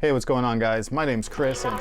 Hey, what's going on, guys? My name's Chris, and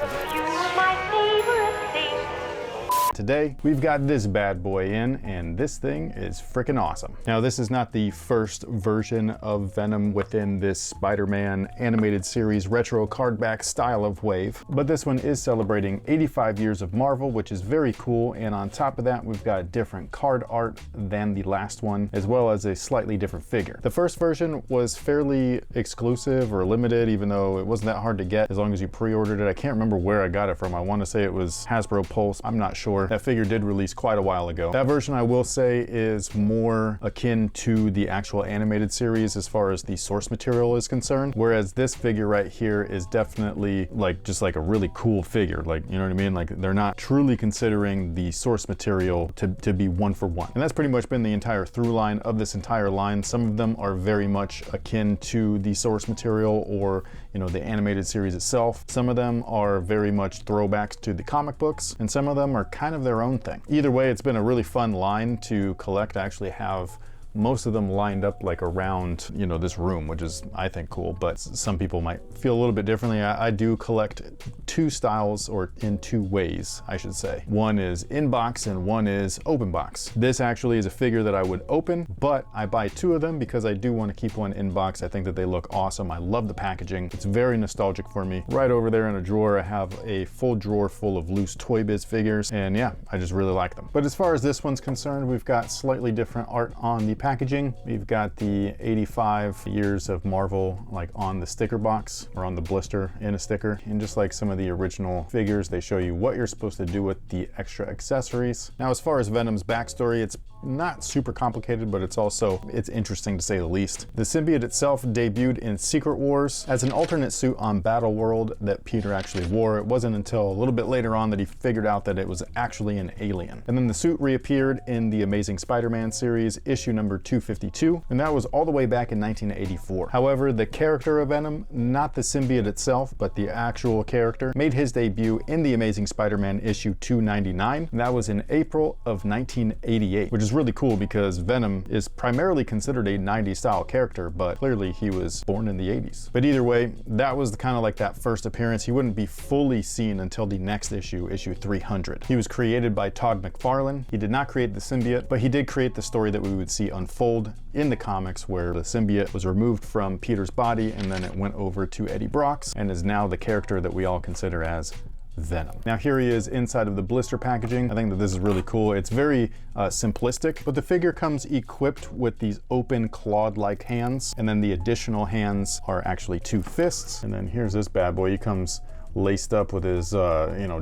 today we've got this bad boy in, and this thing is freaking awesome. Now, this is not the first version of Venom within this Spider-Man animated series retro cardback style of wave, but this one is celebrating 85 years of Marvel, which is very cool, and on top of that, we've got different card art than the last one, as well as a slightly different figure. The first version was fairly exclusive or limited, even though it wasn't that hard to get as long as you pre-ordered it. I can't remember where I got it from. I want to say it was Hasbro Pulse. I'm not sure. That figure did release quite a while ago. That version, I will say, is more akin to the actual animated series as far as the source material is concerned, whereas this figure right here is definitely just like a really cool figure. Like, you know what I mean? Like, they're not truly considering the source material to be one for one. And that's pretty much been the entire through line of this entire line. Some of them are very much akin to the source material or, you know, the animated series itself. Some of them are very much throwbacks to the comic books, and some of them are kind of their own thing. Either way, it's been a really fun line to collect. I actually have most of them lined up like around, you know, this room, which is, I think, cool, but some people might feel a little bit differently. I do collect two styles, or in two ways, I should say. One is inbox and one is open box. This actually is a figure that I would open, but I buy two of them because I do want to keep one inbox. I think that they look awesome. I love the packaging. It's very nostalgic for me. Right over there in a drawer, I have a full drawer full of loose Toy Biz figures, and yeah, I just really like them. But as far as this one's concerned, we've got slightly different art on the packaging. We've got the 85 years of Marvel like on the sticker box or on the blister in a sticker. And just like some of the original figures, they show you what you're supposed to do with the extra accessories. Now, as far as Venom's backstory, it's not super complicated, but it's interesting to say the least. The symbiote itself debuted in Secret Wars as an alternate suit on Battle World that Peter actually wore. It wasn't until a little bit later on that he figured out that it was actually an alien. And then the suit reappeared in the Amazing Spider-Man series, issue number 252, and that was all the way back in 1984. However, the character of Venom, not the symbiote itself, but the actual character, made his debut in the Amazing Spider-Man issue 299, and that was in April of 1988, which is really cool because Venom is primarily considered a 90s style character, but clearly he was born in the 80s. But either way, that was kind of like that first appearance. He wouldn't be fully seen until the next issue, issue 300. He was created by Todd McFarlane. He did not create the symbiote, but he did create the story that we would see unfold in the comics, where the symbiote was removed from Peter's body and then it went over to Eddie Brock's and is now the character that we all consider as Venom. Now, here he is inside of the blister packaging. I think that this is really cool. It's very simplistic, but the figure comes equipped with these open clawed-like hands, and then the additional hands are actually two fists. And then here's this bad boy. He comes laced up with his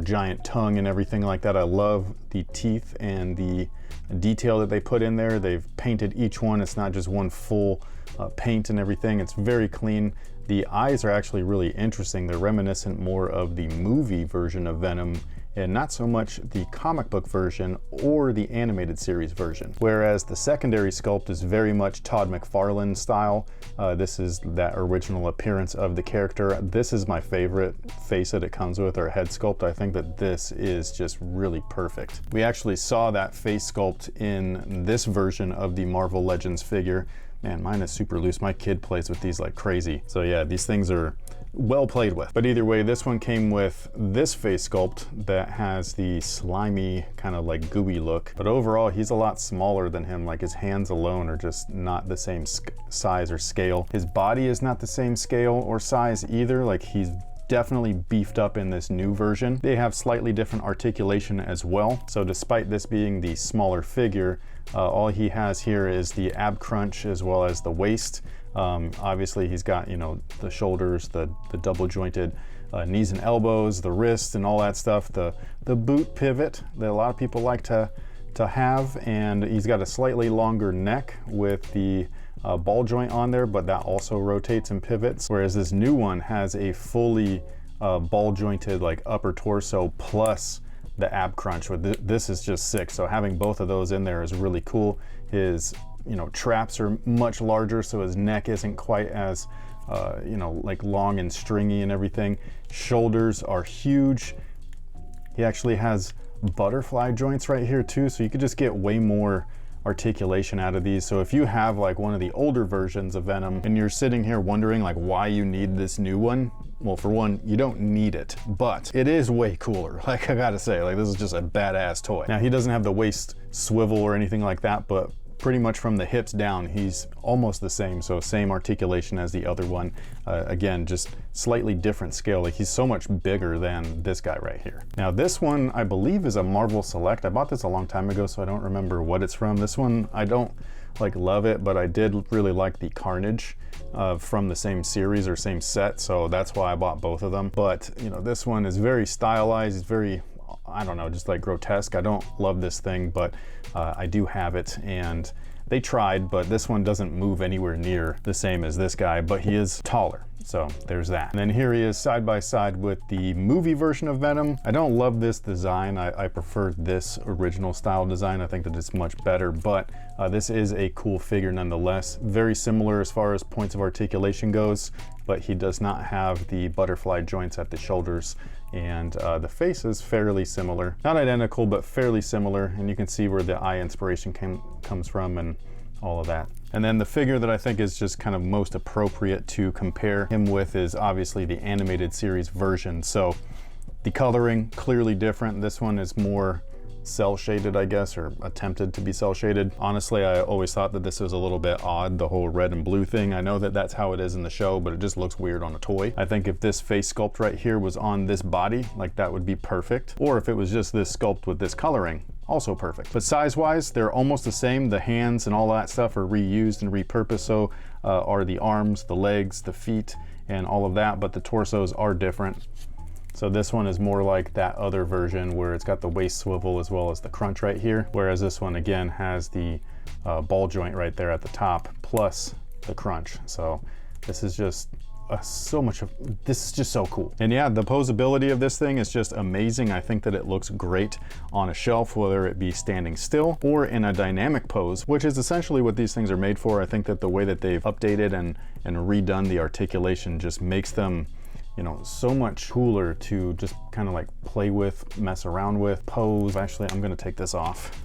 giant tongue and everything like that. I love the teeth and the detail that they put in there. They've painted each one. It's not just one full paint and everything. It's very clean. The eyes are actually really interesting. They're reminiscent more of the movie version of Venom and not so much the comic book version or the animated series version. Whereas the secondary sculpt is very much Todd McFarlane style. This is that original appearance of the character. This is my favorite face that it comes with, or head sculpt. I think that this is just really perfect. We actually saw that face sculpt in this version of the Marvel Legends figure. Man, mine is super loose. My kid plays with these like crazy. So yeah, these things are well played with. But either way, this one came with this face sculpt that has the slimy kind of like gooey look. But overall, he's a lot smaller than him. Like, his hands alone are just not the same size or scale. His body is not the same scale or size either. Like, he's definitely beefed up in this new version. They have slightly different articulation as well. So despite this being the smaller figure, all he has here is the ab crunch as well as the waist. Obviously he's got, you know, the shoulders, the double jointed knees and elbows, the wrists and all that stuff, the boot pivot that a lot of people like to have, and he's got a slightly longer neck with the ball joint on there, but that also rotates and pivots, whereas this new one has a fully ball jointed like upper torso plus the ab crunch. This is just sick. So having both of those in there is really cool. His traps are much larger, so his neck isn't quite as like long and stringy and everything. Shoulders are huge. He actually has butterfly joints right here too, so you could just get way more articulation out of these. So if you have like one of the older versions of Venom and you're sitting here wondering like why you need this new one, well, for one, you don't need it, but it is way cooler. Like, I gotta say, like, this is just a badass toy. Now, he doesn't have the waist swivel or anything like that, but pretty much from the hips down, he's almost the same. So same articulation as the other one. Again, just slightly different scale. Like, he's so much bigger than this guy right here. Now, this one, I believe, is a Marvel Select. I bought this a long time ago, so I don't remember what it's from. This one, I don't like love it, but I did really like the Carnage from the same series or same set, so that's why I bought both of them. But you know, this one is very stylized. It's very, I don't know, just like grotesque. I don't love this thing, but I do have it, and they tried, but this one doesn't move anywhere near the same as this guy, but he is taller. So there's that. And then here he is side by side with the movie version of Venom. I don't love this design. I prefer this original style design. I think that it's much better, but this is a cool figure nonetheless. Very similar as far as points of articulation goes, but he does not have the butterfly joints at the shoulders, and the face is fairly similar. Not identical, but fairly similar, and you can see where the eye inspiration comes from and all of that. And then the figure that I think is just kind of most appropriate to compare him with is obviously the animated series version. So the coloring, clearly different. This one is more cell shaded, I guess, or attempted to be cell shaded. Honestly, I always thought that this was a little bit odd, the whole red and blue thing. I know that that's how it is in the show, but it just looks weird on a toy. I think if this face sculpt right here was on this body, like, that would be perfect. Or if it was just this sculpt with this coloring, also perfect. But size-wise, they're almost the same. The hands and all that stuff are reused and repurposed. So are the arms, the legs, the feet, and all of that, but the torsos are different. So this one is more like that other version where it's got the waist swivel as well as the crunch right here, whereas this one again has the ball joint right there at the top plus the crunch. So this is just this is just so cool. And yeah, the posability of this thing is just amazing. I think that it looks great on a shelf, whether it be standing still or in a dynamic pose, which is essentially what these things are made for. I think that the way that they've updated and redone the articulation just makes them, you know, so much cooler to just kind of like play with, mess around with, pose. Actually, I'm gonna take this off.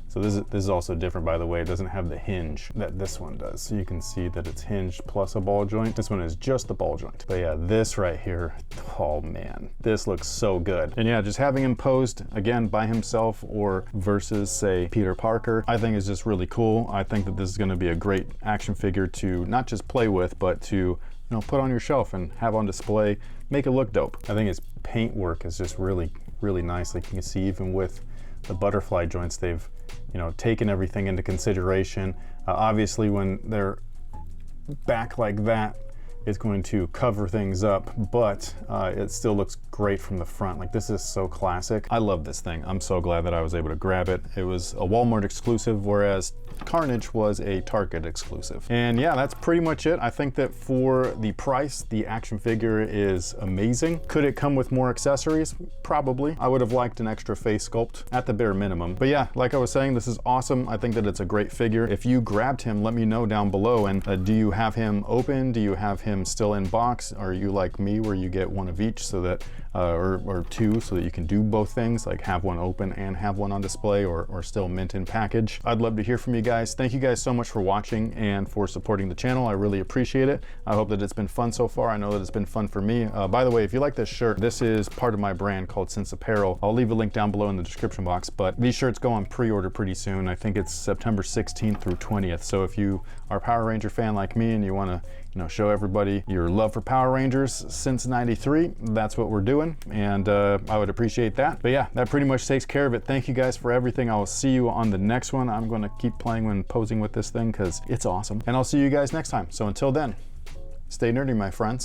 So this is also different, by the way. It doesn't have the hinge that this one does. So you can see that it's hinged plus a ball joint. This one is just the ball joint. But yeah, this right here, oh man, this looks so good. And yeah, just having him posed, again, by himself or versus, say, Peter Parker, I think is just really cool. I think that this is gonna be a great action figure to not just play with, but to, you know, put on your shelf and have on display, make it look dope. I think his paint work is just really, really nice. Like you can see, even with the butterfly joints, they've, you know, taken everything into consideration. Obviously, when they're back like that, it's going to cover things up, but it still looks great from the front. Like, this is so classic. I love this thing. I'm so glad that I was able to grab it. It was a Walmart exclusive, whereas Carnage was a Target exclusive. And yeah, that's pretty much it. I think that for the price, the action figure is amazing. Could it come with more accessories? Probably. I would have liked an extra face sculpt at the bare minimum. But yeah, like I was saying, this is awesome. I think that it's a great figure. If you grabbed him, let me know down below. And do you have him open? Do you have him still in box? Are you like me where you get one of each so that, or two, so that you can do both things, like have one open and have one on display, or still mint in package? I'd love to hear from you guys. Thank you guys so much for watching and for supporting the channel. I really appreciate it. I hope that it's been fun so far. I know that it's been fun for me. By the way, if you like this shirt, this is part of my brand called Sense Apparel. I'll leave a link down below in the description box, but these shirts go on pre-order pretty soon. I think it's September 16th through 20th. So if you are a Power Ranger fan like me and you want to, you know, show everybody your love for Power Rangers since '93, that's what we're doing, and I would appreciate that. But yeah, that pretty much takes care of it. Thank you guys for everything. I will see you on the next one. I'm going to keep playing and posing with this thing because it's awesome, and I'll see you guys next time. So until then, stay nerdy, my friends.